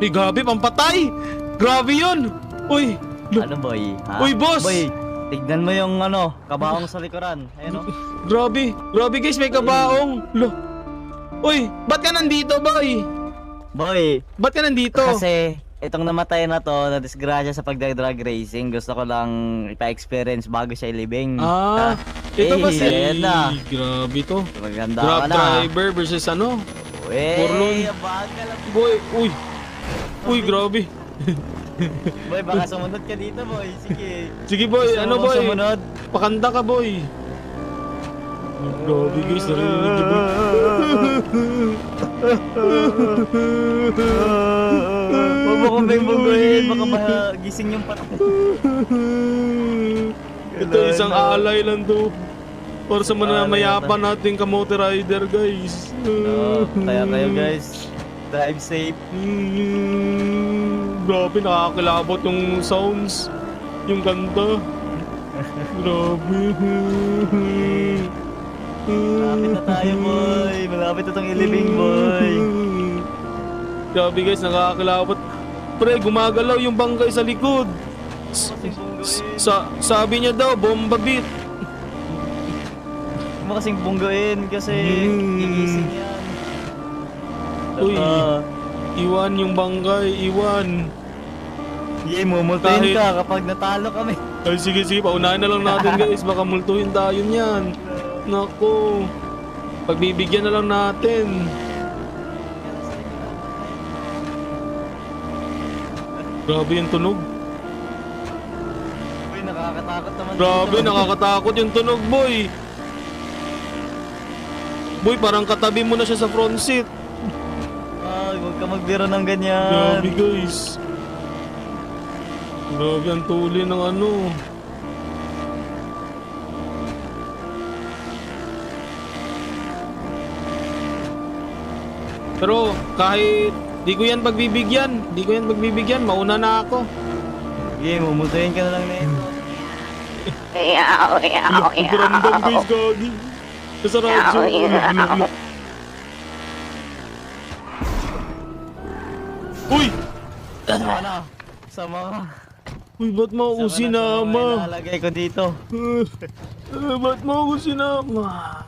Uy, grabe, pampatay! Grabe yun! Uy! Ano boy? Ha? Uy, boss! Boy, tignan mo yung ano, kabaong sa likuran. Ayun o. Grabe! Grabe guys, may kabaong! Lo! Uy! Ba't ka nandito, boy? Boy, Ba't ka nandito? kasi itong namatay na to, na disgrasya sa pagda-drag racing, gusto ko lang ipa-experience bago siya ilibing. Ah, ito ba si... ayan na. Grabe to. Maganda Grab ka na. driver versus ano? Uy, bagal lang. Boy, uy! Uy, grabe. Boy, baka sumunod ka dito, boy. Sige. Sige boy, Gusto ano mo boy? sumunod? Pakanta ka boy. Grabe guys, narinig niyo boy. Huwag mo kong bengbogoyin, baka magising yung patay. Ito isang alay lang to. Para sa manamayapan nating kamote rider guys. Kaya kayo guys, drive safe. Grabe, nakakilabot yung sounds. Yung ganda. Grabe. Malapit na tayo, boy. Malapit na itong ilibing, boy. Grabe guys, nakakilabot. Pre, gumagalaw yung bangkay sa likod. Sabi niya daw, bomba beat. Huwag mo kasing bungguin kasi gigising yan. Uy, iwan yung bangkay, iwan. Sige, mumultuhin Kahit- ka kapag natalo kami. Ay, sige, paunahin na lang natin guys, baka multuhin tayo niyan. Nako, pagbibigyan na lang natin. Grabe yung tunog. Uy, nakakatakot naman Grabe, dito. nakakatakot yung tunog, boy. Boy, parang katabi mo na siya sa front seat. Ay, huwag ka magbiro ng ganyan. Grabe, guys. Grabe ang tuli ng ano. Pero kahit di ko yan pagbibigyan, mauna na ako. Sige, mumultuhin ka na lang nito. Ramdam guys, gagi. Sa radyo. Uy! Sama na. Sama ka. Uy, ba't mo ako sinama? Ilalagay ko dito. Ba't mo ako sinama?